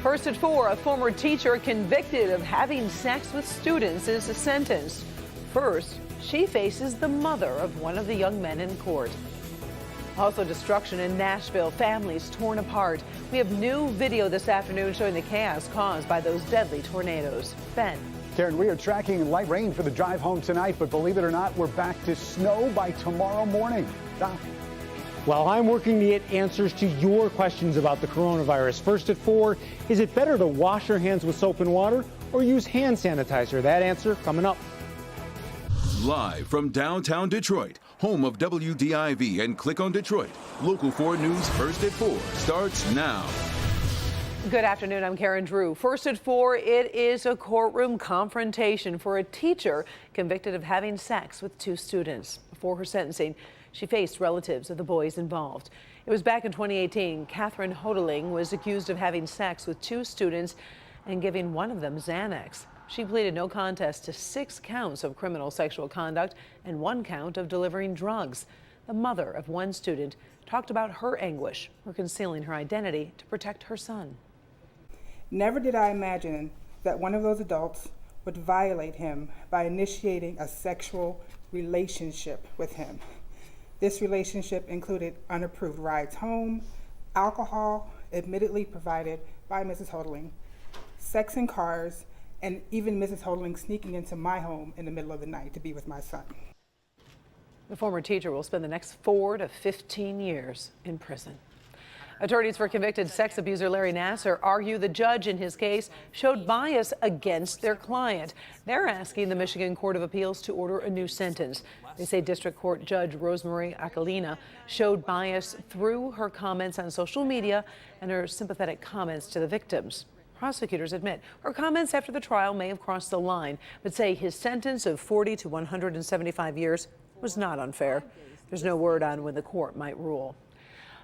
First at 4, a former teacher convicted of having sex with students is sentenced. First, she faces the mother of one of the young men in court. Also destruction in Nashville, families torn apart. We have new video this afternoon showing the chaos caused by those deadly tornadoes. Ben. Karen, we are tracking light rain for the drive home tonight, but believe it or not, we're back to snow by tomorrow morning. Doc. Well, I'm working to get answers to your questions about the coronavirus. First at 4, is it better to wash your hands with soap and water or use hand sanitizer? That answer coming up. Live from downtown Detroit, home of WDIV and Click on Detroit, Local 4 News First at 4 starts now. Good afternoon, I'm Karen Drew. First at 4, it is a courtroom confrontation for a teacher convicted of having sex with 2 students. Before her sentencing, she faced relatives of the boys involved. It was back in 2018. Catherine Hodeling was accused of having sex with 2 students and giving one of them Xanax. She pleaded no contest to 6 counts of criminal sexual conduct and 1 count of delivering drugs. The mother of one student talked about her anguish for concealing her identity to protect her son. Never did I imagine that one of those adults would violate him by initiating a sexual relationship with him. This relationship included unapproved rides home, alcohol, admittedly provided by Mrs. Hodeling, sex in cars, and even Mrs. Hodeling sneaking into my home in the middle of the night to be with my son. The former teacher will spend the next 4 to 15 years in prison. Attorneys for convicted sex abuser Larry Nassar argue the judge in his case showed bias against their client. They're asking the Michigan Court of Appeals to order a new sentence. They say District Court Judge Rosemary Acalina showed bias through her comments on social media and her sympathetic comments to the victims. Prosecutors admit her comments after the trial may have crossed the line, but say his sentence of 40 to 175 years was not unfair. There's no word on when the court might rule.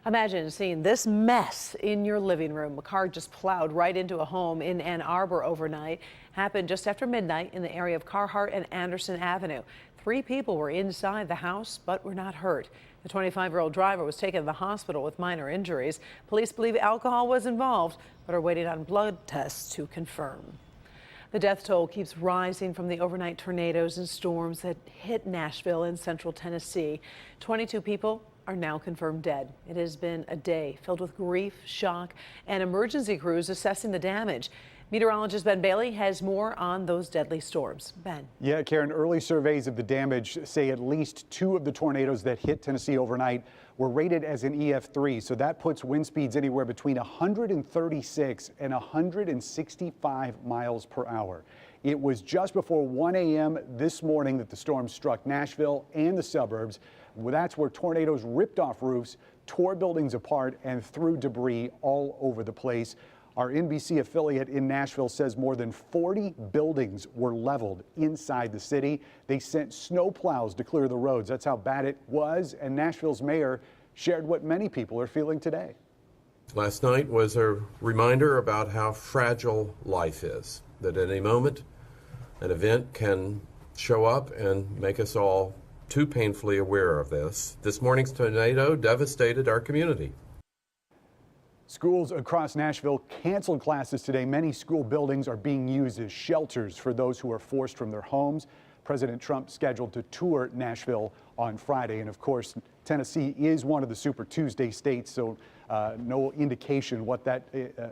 Imagine seeing this mess in your living room. A car just plowed right into a home in Ann Arbor overnight. Happened just after midnight in the area of Carhart and Anderson Avenue. 3 people were inside the house but were not hurt. The 25-year-old driver was taken to the hospital with minor injuries. Police believe alcohol was involved but are waiting on blood tests to confirm. The death toll keeps rising from the overnight tornadoes and storms that hit Nashville and central Tennessee. 22 people are now confirmed dead. It has been a day filled with grief, shock, and emergency crews assessing the damage. Meteorologist Ben Bailey has more on those deadly storms. Ben. Yeah, Karen, early surveys of the damage say at least 2 of the tornadoes that hit Tennessee overnight were rated as an EF3. So that puts wind speeds anywhere between 136 and 165 miles per hour. It was just before 1 a.m. this morning that the storm struck Nashville and the suburbs. That's where tornadoes ripped off roofs, tore buildings apart, and threw debris all over the place. Our NBC affiliate in Nashville says more than 40 buildings were leveled inside the city. They sent snow plows to clear the roads. That's how bad it was. And Nashville's mayor shared what many people are feeling today. Last night was a reminder about how fragile life is, that at any moment an event can show up and make us all too painfully aware of this. This morning's tornado devastated our community. Schools across Nashville canceled classes today. Many school buildings are being used as shelters for those who are forced from their homes. President Trump scheduled to tour Nashville on Friday. And of course, Tennessee is one of the Super Tuesday states, so no indication what that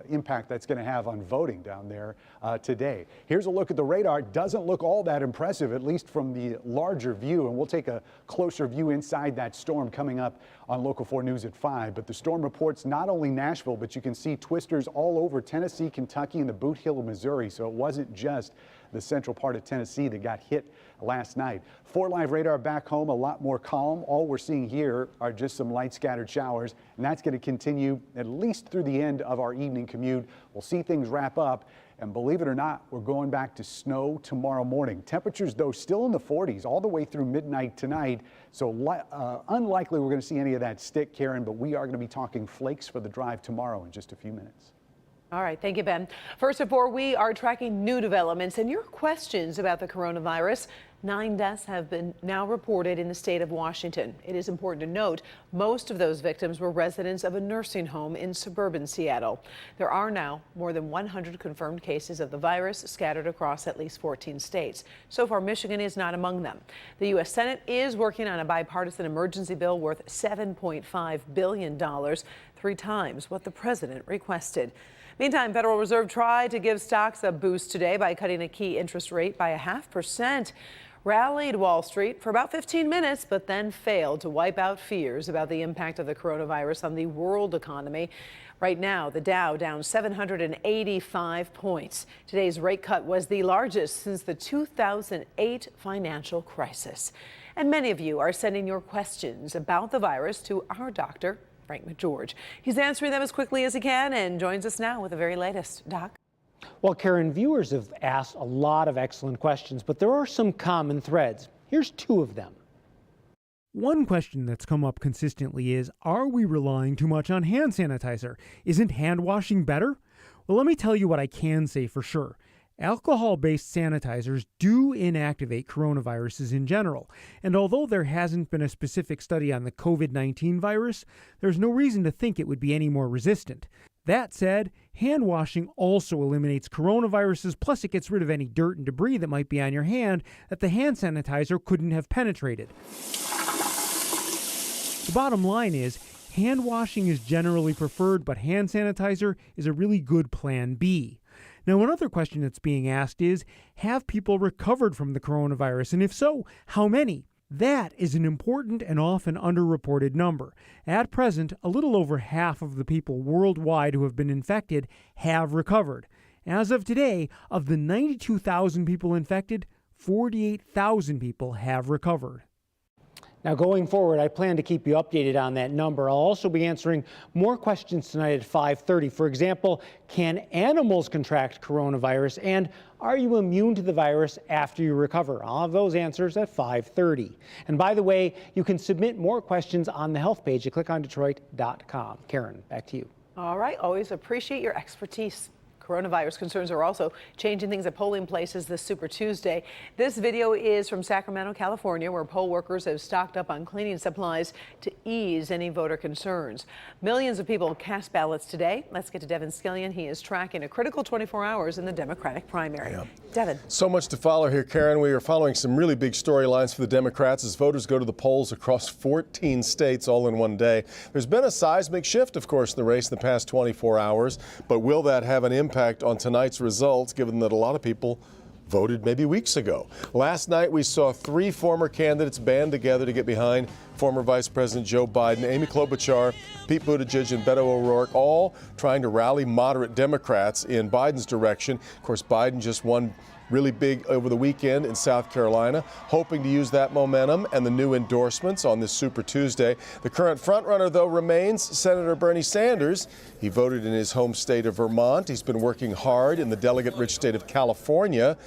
impact that's going to have on voting down there today. Here's a look at the radar. It doesn't look all that impressive, at least from the larger view, and we'll take a closer view inside that storm coming up on Local 4 News at 5. But the storm reports not only Nashville, but you can see twisters all over Tennessee, Kentucky, and the Boot Heel of Missouri. So it wasn't just the central part of Tennessee that got hit last night. 4 Live radar back home, a lot more calm. All we're seeing here are just some light scattered showers, and that's going to continue at least through the end of our evening commute. We'll see things wrap up, and believe it or not, we're going back to snow tomorrow morning. Temperatures, though, still in the 40s all the way through midnight tonight, so unlikely we're going to see any of that stick, Karen, but we are going to be talking flakes for the drive tomorrow in just a few minutes. All right, thank you, Ben. First of all, we are tracking new developments and your questions about the coronavirus 9 deaths have been now reported in the state of Washington. It is important to note most of those victims were residents of a nursing home in suburban Seattle. There are now more than 100 confirmed cases of the virus scattered across at least 14 states. So far, Michigan is not among them. The U.S. Senate is working on a bipartisan emergency bill worth $7.5 billion, 3 times what the president requested. Meantime, Federal Reserve tried to give stocks a boost today by cutting a key interest rate by 0.5%. Rallied Wall Street for about 15 minutes, but then failed to wipe out fears about the impact of the coronavirus on the world economy. Right now, the Dow down 785 points. Today's rate cut was the largest since the 2008 financial crisis. And many of you are sending your questions about the virus to our doctor, Frank McGeorge. He's answering them as quickly as he can and joins us now with the very latest. Doc? Well, Karen, viewers have asked a lot of excellent questions, but there are some common threads. Here's 2 of them. One question that's come up consistently is, are we relying too much on hand sanitizer? Isn't hand washing better? Well, let me tell you what I can say for sure. Alcohol-based sanitizers do inactivate coronaviruses in general, and although there hasn't been a specific study on the COVID-19 virus, there's no reason to think it would be any more resistant. That said, hand washing also eliminates coronaviruses, plus it gets rid of any dirt and debris that might be on your hand that the hand sanitizer couldn't have penetrated. The bottom line is, hand washing is generally preferred, but hand sanitizer is a really good plan B. Now, another question that's being asked is, have people recovered from the coronavirus? And if so, how many? That is an important and often underreported number. At present, a little over half of the people worldwide who have been infected have recovered. As of today, of the 92,000 people infected, 48,000 people have recovered. Now, going forward, I plan to keep you updated on that number. I'll also be answering more questions tonight at 5:30. For example, can animals contract coronavirus? And are you immune to the virus after you recover? I'll have those answers at 5:30. And by the way, you can submit more questions on the health page at clickondetroit.com. Karen, back to you. All right. Always appreciate your expertise. Coronavirus concerns are also changing things at polling places this Super Tuesday. This video is from Sacramento, California, where poll workers have stocked up on cleaning supplies to ease any voter concerns. Millions of people cast ballots today. Let's get to Devin Scillian. He is tracking a critical 24 hours in the Democratic primary. Yeah. Devin. So much to follow here, Karen. We are following some really big storylines for the Democrats as voters go to the polls across 14 states all in one day. There's been a seismic shift, of course, in the race in the past 24 hours. But will that have an impact on tonight's results, given that a lot of people voted maybe weeks ago? Last night, we saw 3 former candidates band together to get behind former Vice President Joe Biden, Amy Klobuchar, Pete Buttigieg, and Beto O'Rourke, all trying to rally moderate Democrats in Biden's direction. Of course, Biden just won really big over the weekend in South Carolina, hoping to use that momentum and the new endorsements on this Super Tuesday. The current frontrunner, though, remains Senator Bernie Sanders. He voted in his home state of Vermont. He's been working hard in the delegate-rich state of California.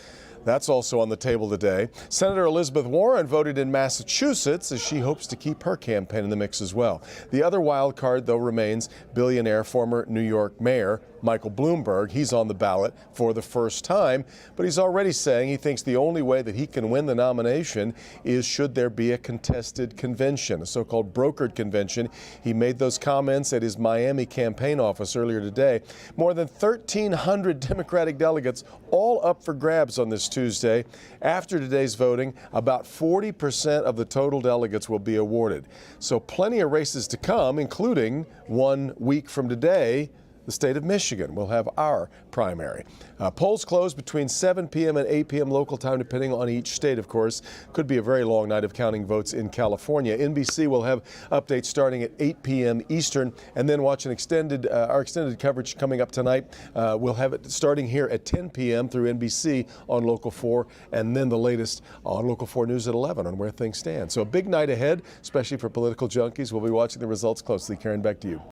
That's also on the table today. Senator Elizabeth Warren voted in Massachusetts as she hopes to keep her campaign in the mix as well. The other wild card, though, remains billionaire former New York Mayor Michael Bloomberg. He's on the ballot for the first time, but he's already saying he thinks the only way that he can win the nomination is should there be a contested convention, a so-called brokered convention. He made those comments at his Miami campaign office earlier today. More than 1,300 Democratic delegates all up for grabs on this Tuesday. After today's voting, about 40% of the total delegates will be awarded. So plenty of races to come, including 1 week from today. The state of Michigan will have our primary. Polls close between 7 p.m. and 8 p.m. local time, depending on each state, of course. Could be a very long night of counting votes in California. NBC will have updates starting at 8 p.m. Eastern, and then watch our extended coverage coming up tonight. We'll have it starting here at 10 p.m. through NBC on Local 4, and then the latest on Local 4 News at 11 on where things stand. So a big night ahead, especially for political junkies. We'll be watching the results closely. Karen, back to you.